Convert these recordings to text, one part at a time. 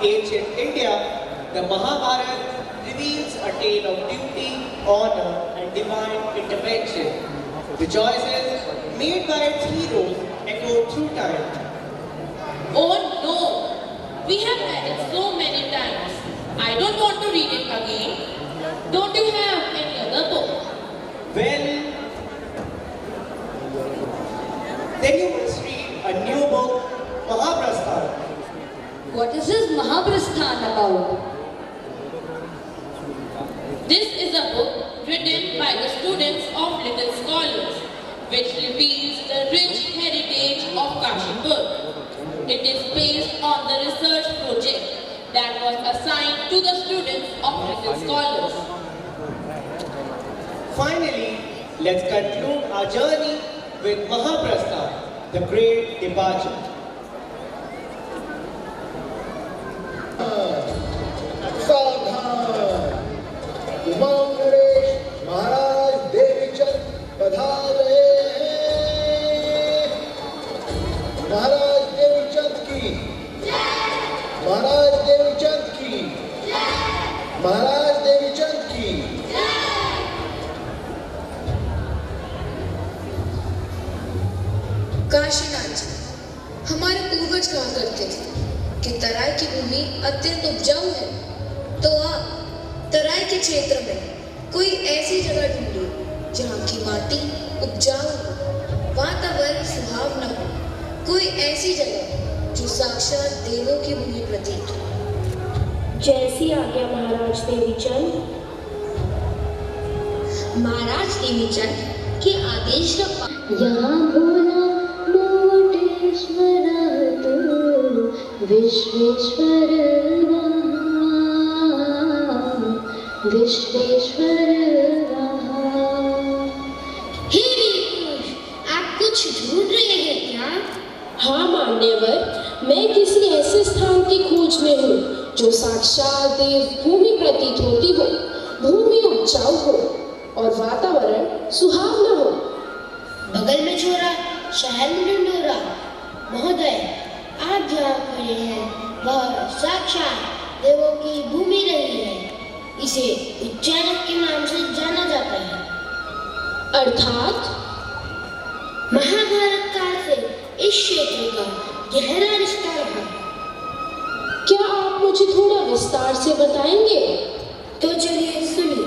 ancient India, the Mahabharata reveals a tale of duty, honor, and divine intervention. The choices made by its heroes echo through time. Oh no! We have read it so many times. I don't want to read it again. Don't you have any other book? Well, then you must read a new book, Mahaprasthan. What is this Mahaprasthan about? This is a book written by the students of Little Scholars, which reveals the rich heritage of Kashipur. It is based on the research project that was assigned to the students of Little Scholars. Finally, let's conclude our journey with Mahaprasthan, the Great Departure. UMANG Naresh महाराज देवीचंद पधार रहे हैं। महाराज देवीचंद की महाराज देवीचंद की महाराज देवीचंद की। काशीनाथ जी, हमारे पूर्वज कहा करते थे कि तराई की भूमि अत्यंत उपजाऊ है, तो आप तराई के क्षेत्र में कोई ऐसी जगह ढूंढिए जहाँ की माटी उपजाऊ हो, वातावरण सुहावना हो, कोई ऐसी जगह जो साक्षात देवों की भूमि प्रतीत हो। जैसी आज्ञा महाराज देवीचंद। महाराज देवीचंद के आदेश का यहाँ बोला मोटेश्वर तू विश्वेश्वर विश्वेश्वर हे वीरपुरुष, आप कुछ ढूंढ रहे हैं क्या? हाँ मान्यवर, मैं किसी ऐसे स्थान की खोज में हूँ जो साक्षात देव भूमि प्रतीत होती हो, भूमि उपजाऊ हो और वातावरण सुहावना हो। बगल में छोरा, शहर में ढिंढोरा। महोदय, आप जहाँ खड़े हैं वह साक्षात देवों की भूमि रही है। इसे उच्चारण के नाम से जाना जाता है। अर्थात महाभारत काल से इस क्षेत्र का गहरा रिश्ता रहा। क्या आप मुझे थोड़ा विस्तार से बताएंगे? तो चलिए सुनिए।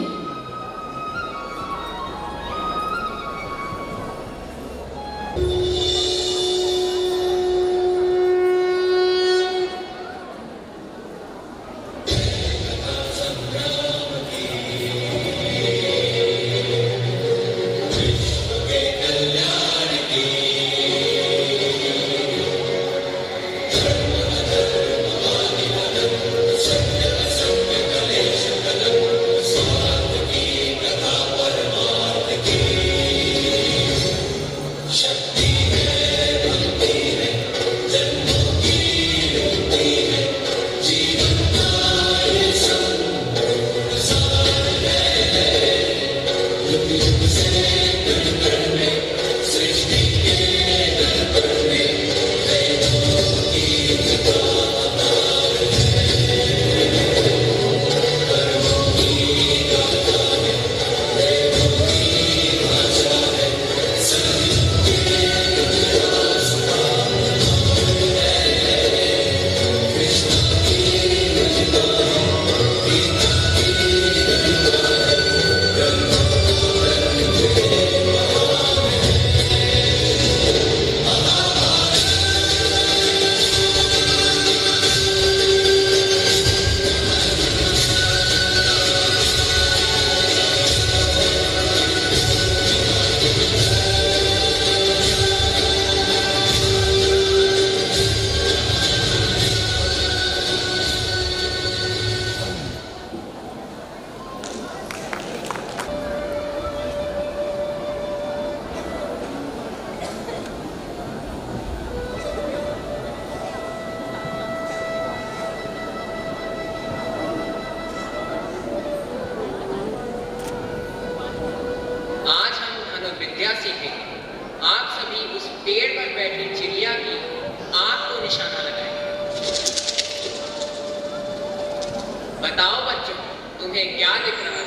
बताओ बच्चों, तुम्हें क्या दिख रहा है?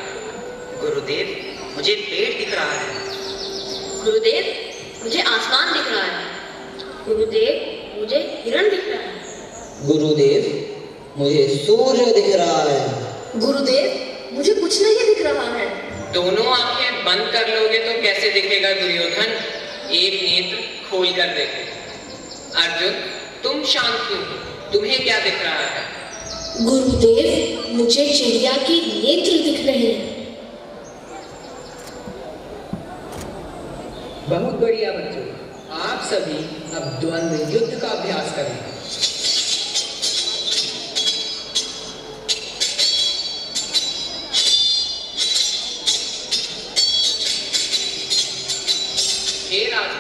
गुरुदेव, मुझे पेड़ दिख रहा है। गुरुदेव, मुझे आसमान दिख रहा है। गुरुदेव, मुझे हिरण दिख रहा है। गुरुदेव, मुझे सूर्य दिख रहा है। गुरुदेव, मुझे कुछ नहीं दिख रहा है। दोनों आंखें बंद कर लोगे तो कैसे दिखेगा दुर्योधन? एक नेत्र खोल कर देखे। अर्जुन, तुम शांत क्यों हो? तुम्हें क्या दिख रहा है? गुरुदेव, मुझे चिड़िया के नेत्र दिख रहे हैं। बहुत बढ़िया बच्चों, आप सभी अब द्वंद्व युद्ध का अभ्यास करें। हे राजू,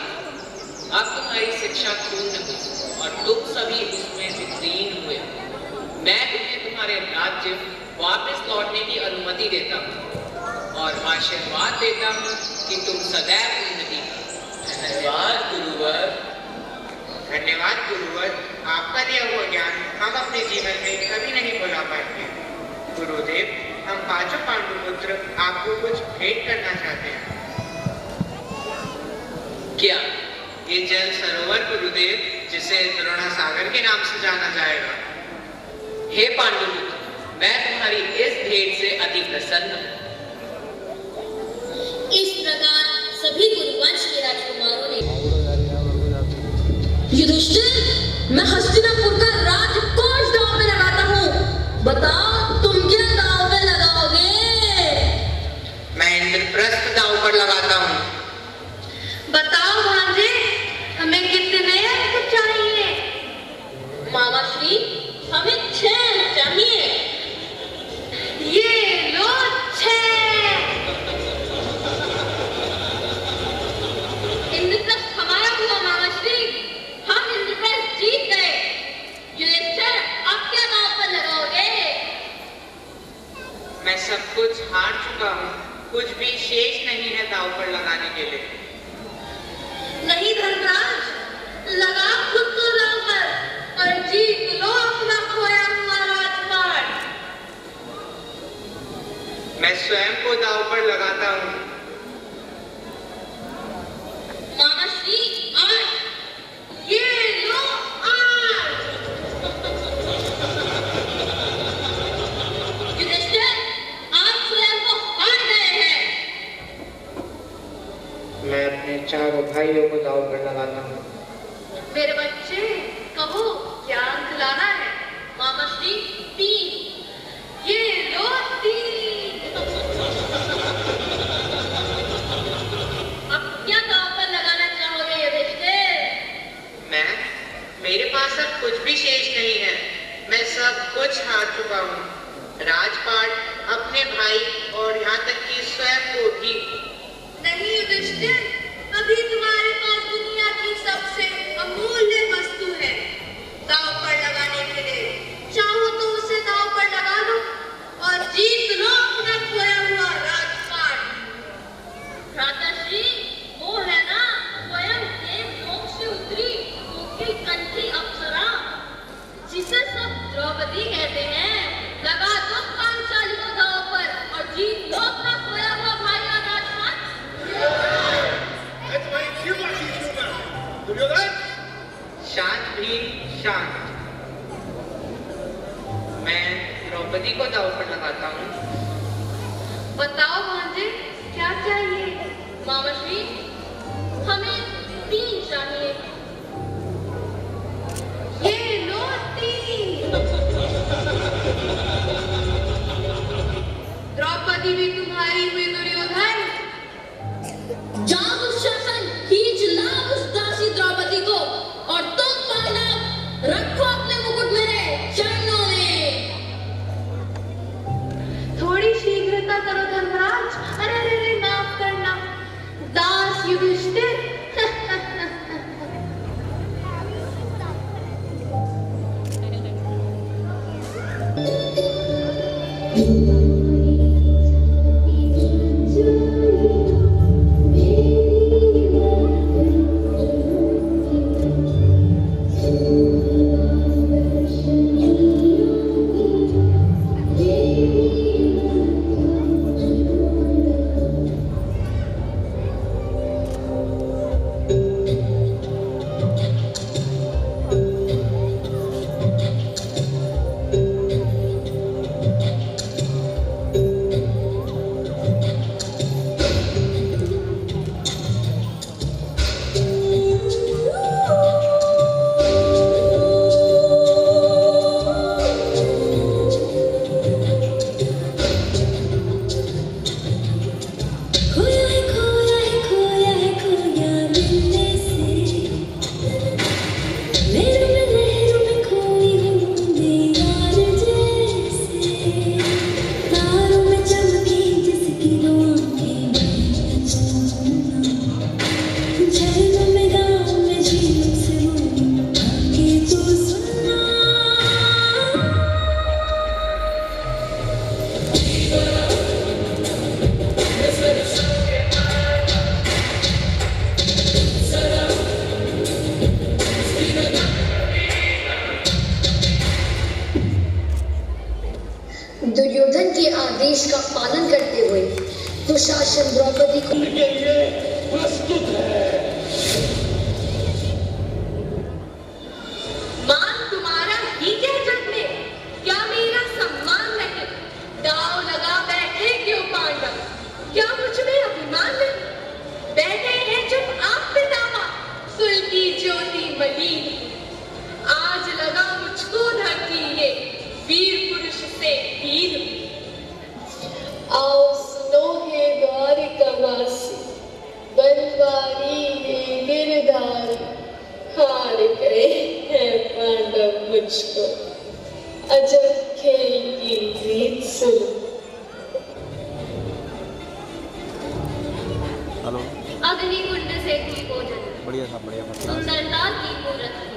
अब तुम्हारी शिक्षा पूर्ण हुई और तुम सभी उसमें विलीन हुए। मैं तुम्हें तुम्हारे राज्य वापस लौटने की अनुमति देता हूँ और आशीर्वाद देता हूँ कि तुम सदैव उन्नति करो। धन्यवाद गुरुवर। धन्यवाद गुरुवर, आपका दिया हुआ ज्ञान हम अपने जीवन में कभी नहीं भुला पाएंगे। गुरुदेव, हम पांचों पांडुपुत्र आपको कुछ भेंट करना चाहते हैं। क्या? ये जल सरोवर गुरुदेव, जिसे द्रोणासागर के नाम से जाना जाएगा। हे पांडुपुत्र, मैं तुम्हारी इस भेंट से अति प्रसन्न हूँ। इस प्रकार सभी कुरुवंश के राजकुमारों ने युधिष्ठिर, मैं हस्तिनापुर का राजकोष दांव पे लगाता हूँ। बताओ तुम क्या दांव पे लगाओगे? मैं इंद्रप्रस्थ दांव पर लगाता हूँ। बताओ भांजे, हमें कितने अंक चाहिए? मामा श्री, हमें 6 चाहिए। ये लो 6। इंद्रप्रस्थ हमारा हुआ मामा श्री, हम इंद्रप्रस्थ जीत गए। युधिष्ठिर, अब क्या दांव पर लगाओगे? मैं सब कुछ हार चुका हूँ, कुछ भी शेष नहीं है दांव पर लगाने के लिए। नहीं धर्मराज, लगा खुद को दांव पर और जीत लो अपना खोया हुआ राजपाट। मैं स्वयं को दांव पर लगाता हूँ। मामा श्री, 8। ये लो 8। युधिष्ठिर, आप स्वयं को हार गए हैं। मैं अपने चारों भाइयों को दांव पर लगाता हूँ। मेरे बच्चे, कहो क्या अंक लाना है? मामा श्री, 3। ये लो 3। अब क्या दांव पर लगाना चाहोगे युधिष्ठिर? मेरे पास अब कुछ भी शेष नहीं है। मैं सब कुछ हार चुका हूँ। राजपाट, अपने भाई और यहाँ तक कि स्वयं को भी। नहीं युधिष्ठिर, अभी तुम्हारे पास दुनिया की सबसे अमूल्य वस्तु है दांव पर लगाने के लिए। चाहो तो उसे दांव पर लगा लो और जीत लो अपना खोया हुआ राजपाट। भ्राताश्री, वो है ना स्वयं देवलोक से उतरी कोकिल कंठी अप्सरा, जिसे सब द्रौपदी कहते हैं। लगा दो पांचाली को दांव पर और जीत लो अपना खोया हुआ भाई का राजपाट। शांत भी शांत। मैं द्रौपदी को दांव पर लगाता हूँ। बताओ भांजे, क्या चाहिए? मामा श्री, हमें 3 चाहिए। ये लो 3। द्रौपदी भी तुम्हारी हुई दुर्योधन। जाओ दुशासन, खींच लाओ उस दासी द्रौपदी को और तुम पांडव रखो अपने मुकुट मेरे चरणों में। थोड़ी शीघ्रता करो धर्मराज। अरे अरे अरे, माफ करना दास युधिष्ठिर। Yeah. दुर्योधन के आदेश का पालन करते हुए दुशासन द्रौपदी को के लिए प्रस्तुत है। मान तुम्हारा ही क्या जग में, क्या मेरा सम्मान नहीं? दाव लगा बैठे क्यों पांडव, क्या मुझ में अभिमान नहीं? बैठे हैं जब आप पितामह, कुल की ज्योति मलिन। आज लगा मुझको धरती ये वीर पुरुष से वीर। आओ सुनो हे द्वारिकावासी, बनवारी हे गिरधारी, हार गए हैं पांडव मुझको, अजब खेल की रीत सुनो। अग्निकुंड से थी भोजन, सुंदरता की मूरत थी।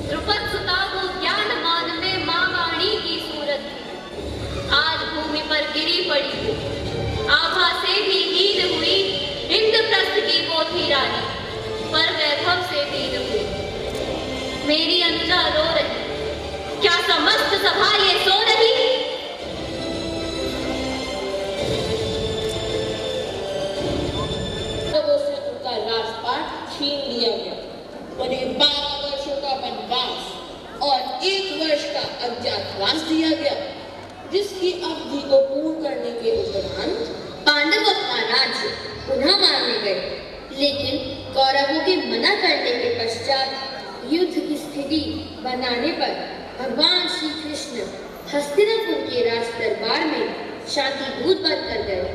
द्रुपद सुता को ज्ञान मान में मां वाणी की सूरत थी। आज भूमि पर गिरी पड़ी थी, आभा से भी हीन हुई। इंद्रप्रस्थ की वो थी रानी, पर वैभव से दीन हुई। मेरी अनुजा रो रही, क्या समस्त सभा ये सो रही? से उनका राजपाट छीन लिया गया, उन्हें 12 वर्षों का वनवास और 1 वर्ष का अज्ञातवास दिया गया, जिसकी अवधि को पूर्ण करने के उपरांत पांडव अपना राज्य पुनः मारने गए, लेकिन कौरवों के मना करने के पश्चात युद्ध की स्थिति बनाने पर भगवान श्री कृष्ण हस्तिनापुर के राज दरबार में शांति दूत बनकर गए।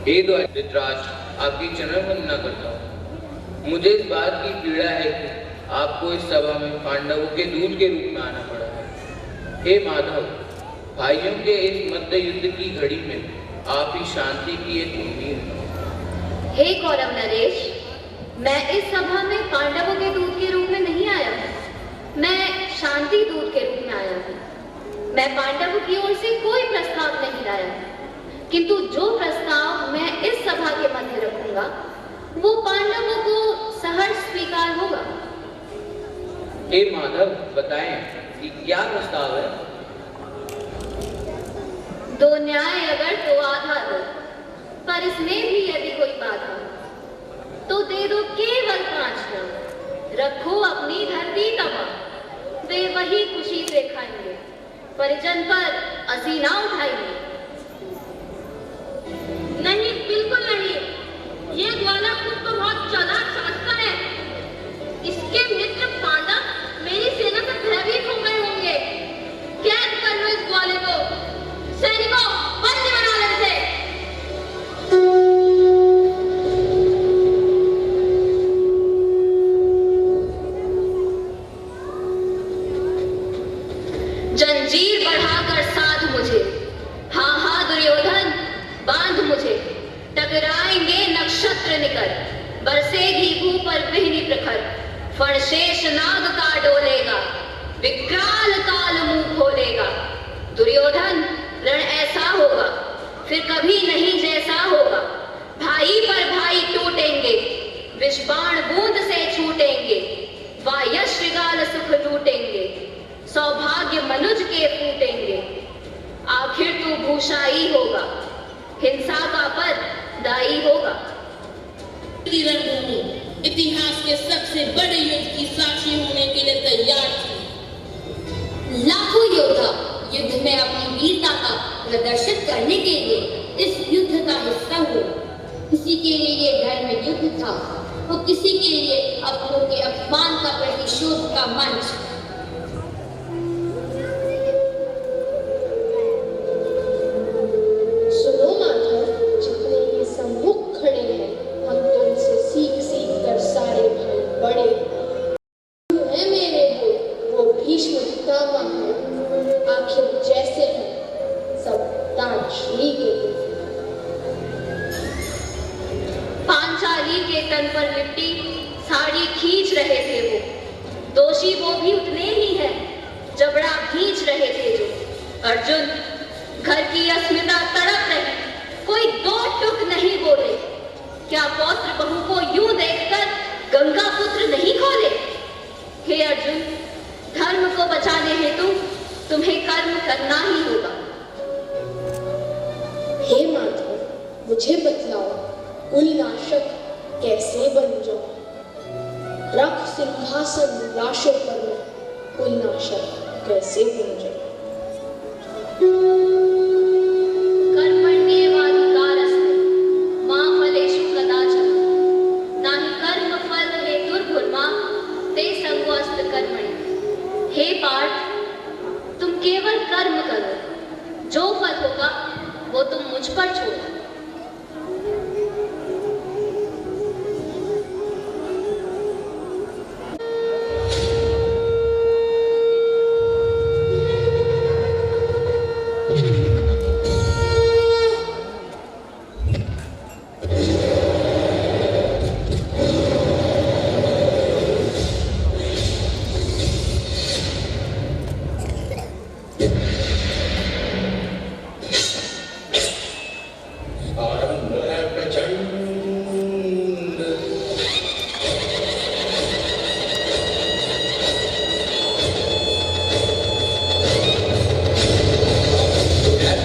हे धृतराज, आपकी चरण वंदना करता हूँ। मुझे इस बात की पीड़ा है कि आपको इस सभा में पांडवों के दूत के रूप में आना पड़ा है। हे माधव, भाइयों के इस मध्य युद्ध की घड़ी में आप ही शांति की एक उम्मीद हैं। हे कौरव नरेश, मैं इस सभा में पांडवों के दूत के रूप में नहीं आया हूँ, मैं शांति दूत के रूप में आया हूँ। मैं पांडवों की ओर से कोई प्रस्ताव नहीं लाया हूँ, किंतु जो प्रस्ताव मैं इस सभा के मध्य रखूंगा वो पांडवों को सहर्ष स्वीकार होगा। हे माधव, बताएं कि क्या प्रस्ताव है? 2 न्याय अगर तो आधा दो, पर इसमें भी यदि कोई बाधा तो दे दो केवल 5 नाम। रखो अपनी धरती तबाह, वे वही खुशी से खाएंगे, परिजन पर असीना उठाएंगे। नहीं, बिल्कुल नहीं, ये ग्वाला खुद तो बहुत चालाक शासक है। इसके मित्र पांडव मेरी सेना से भयभीत हो गए होंगे। कैद कर लो इस ग्वाले को, सैनिकों बंदी बना लो इसे। जंजीर बढ़ाकर साध मुझे, हाँ हाँ दुर्योधन बांध मुझे। टकराएंगे नक्षत्र निकट, बरसेगी भू पर बिहनी प्रखर। फणशेष नाग का डोलेगा, विकराल काल मुंह खोलेगा। दुर्योधन रण ऐसा होगा फिर कभी नहीं जैसा होगा। भाई पर भाई टूटेंगे, विषबाण बूंद से छूटेंगे। वायस श्रृगाल सुख लूटेंगे, सौभाग्य मनुज के फूटेंगे। आखिर तू भूषाई होगा, हिंसा का पद दाई होगा। रणभूमि इतिहास के सबसे बड़े युद्ध की साक्षी होने के लिए तैयार थी। लाखों योद्धा युद्ध में अपनी वीरता का प्रदर्शित करने के लिए इस युद्ध का हिस्सा हुए। किसी के लिए ये धर्म युद्ध था, तो किसी के लिए अपनों के अपमान का प्रतिशोध का मंच। सुनो माधव, जितने ये सम्मुख खड़े हैं, हम तो इनसे सीख सीख कर सारे भाई बड़े हैं। मेरे वो भीष्म पितामह हैं, आखिर जैसे हैं सब ताजश्री के। पांचाली के तन पर लिपटी साड़ी खींच रहे थे वो। दोषी वो भी उतने ही हैं, जबड़ा खींच रहे थे जो। अर्जुन, घर की अस्मिता तड़प रही, कोई 2 टुक नहीं बोले। क्या पौत्र बहू को यूं देखकर गंगा पुत्र नहीं खोले? हे अर्जुन, धर्म को बचाने हेतु तुम्हें कर्म करना ही होगा। हे माधव, मुझे बतलाओ, कुलनाशक कैसे बन जाऊं? रख सिंहासन लाशों पर मैं कुलनाशक कैसे बन जाऊं? कर्मण्येवाधिकारस्ते मा फलेषु कदाचन नाहि कर्मफल हेतुर्भुर्मा ते संगोऽस्त कर्मणि। हे पार्थ, तुम केवल कर्म करो, जो फल होगा वो तुम मुझ पर छोड़ो।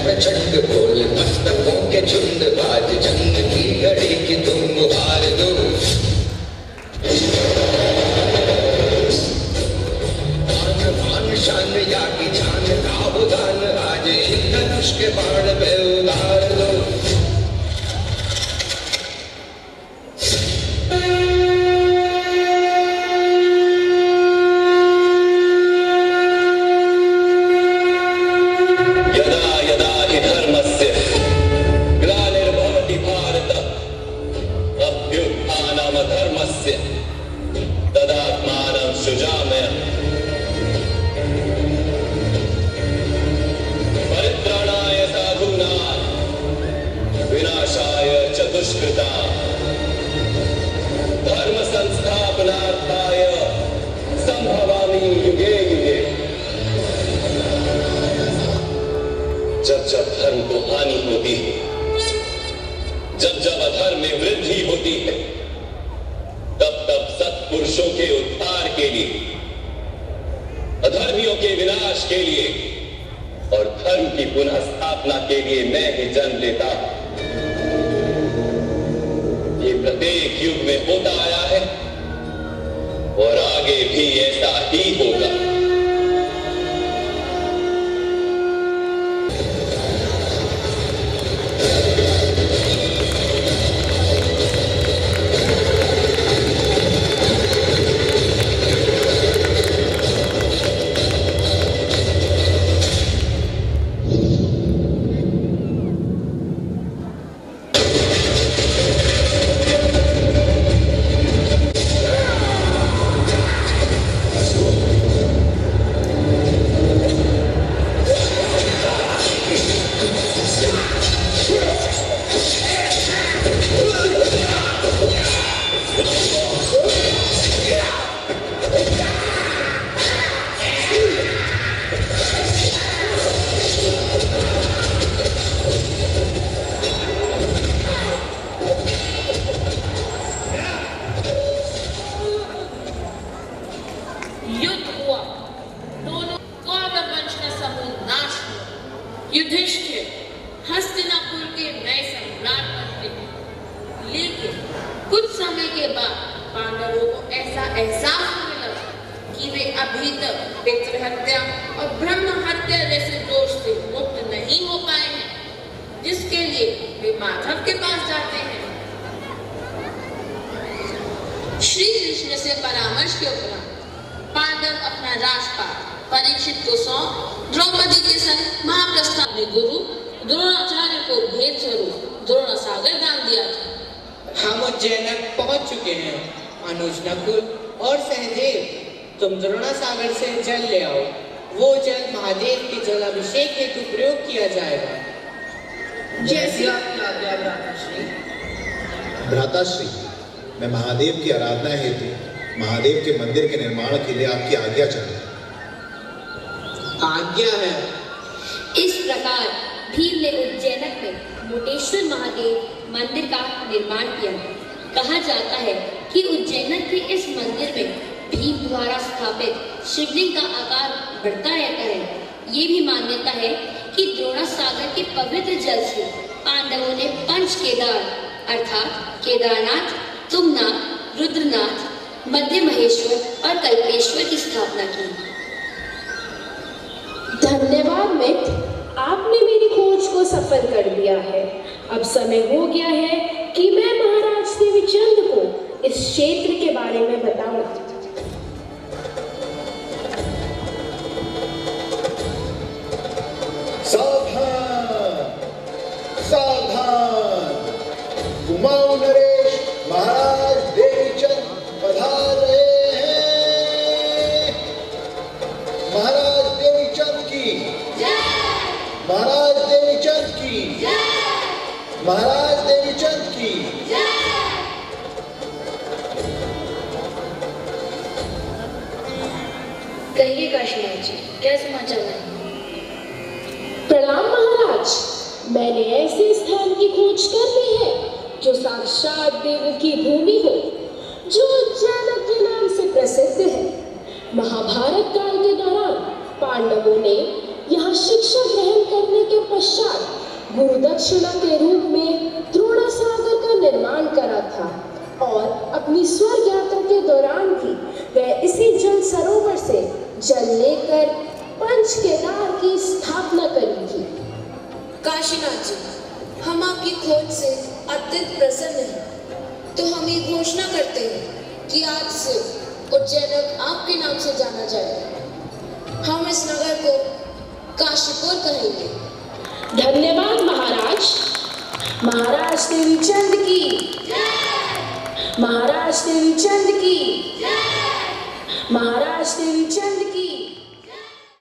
प्रचंड बोल मस्तकों के झुंड, बाज जंग की घड़ी की तुम हार दो। आन शान या की जान का उदान, आज इन धनुष के बाण पे उतार दो। धर्म संस्थापनार्थाय संभवामि युगे युगे। जब जब धर्म को हानि होती है, जब जब अधर्म में वृद्धि होती है, तब तब सत्पुरुषों के उद्धार के लिए, अधर्मियों के विनाश के लिए और धर्म की पुनः स्थापना के लिए मैं ही जन्म लेता हूं। ये प्रत्येक युग में होता आया है और आगे भी ऐसा ही होगा। युधिष्ठिर हस्तिनापुर के नए सम्राट बनते हैं, लेकिन कुछ समय के बाद पांडवों को ऐसा एहसास होने लगा कि वे अभी तक पितृ हत्या और ब्रह्म हत्या जैसे दोष से मुक्त नहीं हो पाए हैं, जिसके लिए वे माधव के पास जाते हैं। श्री कृष्ण से परामर्श के उपरांत पांडव अपना राजपाट परीक्षित को सौंप द्रौपदी के संग महाप्रस्थान में गुरु द्रोणाचार्य को भेंट स्वरूप द्रोणासागर दान दिया था। हम उज्जैन पहुंच चुके हैं। अनुज, नकुल और सहदेव, तुम द्रोणासागर से जल ले आओ। वो जल महादेव के जलाभिषेक हेतु प्रयोग किया जाएगा। जैसी आपकी आज्ञा भ्राताश्री। भ्राताश्री, मैं महादेव की आराधना हेतु महादेव के मंदिर के निर्माण के लिए आपकी आज्ञा चाहता हूं। आज्ञा है। इस प्रकार भीम ने उज्जैनक में मुटेश्वर महादेव मंदिर का निर्माण किया। कहा जाता है कि उज्जैनक के इस मंदिर में भीम द्वारा स्थापित शिवलिंग का आकार बढ़ता रहता है। ये भी मान्यता है कि द्रोणासागर के पवित्र जल से पांडवों ने पंच केदार अर्थात केदारनाथ, तुंगनाथ, रुद्रनाथ, मध्य महेश्वर और कल्पेश्वर की स्थापना की। धन्यवाद मित्र, आपने मेरी खोज को सफल कर दिया है। अब समय हो गया है कि मैं महाराज देवीचंद को इस क्षेत्र के बारे में बताऊं। सावधान, सावधान, कुमाऊं नरेश महाराज देवीचंद पधार रहे हैं। महाराज देवीचंद की जय, महाराज देवीचंद की जय, महाराज देवीचंद की जय। कहिए काशीनाथ जी, क्या समाचार है? प्रणाम महाराज, मैंने ऐसे स्थान की खोज कर ली है जो साक्षात देवों की भूमि हो, जो उज्जैन के नाम से प्रसिद्ध है। महाभारत काल के दौरान पांडवों ने यहाँ शिक्षा ग्रहण करने के पश्चात गुरु दक्षिणा के रूप में द्रोणासागर का निर्माण करा था और अपनी स्वर्ग यात्रा के दौरान भी वह इसी जल सरोवर से जल लेकर पंच केदार की स्थापना करी थी। काशीनाथ जी, हम आपकी खोज से अत्यंत प्रसन्न हैं, तो हम ये घोषणा करते हैं कि आज से उज्जैन आपके नाम से जाना जाएगा। हम इस नगर को काशीपुर कहेंगे। धन्यवाद महाराज। महाराज देवीचंद की जय, महाराज देवीचंद की जय, महाराज देवीचंद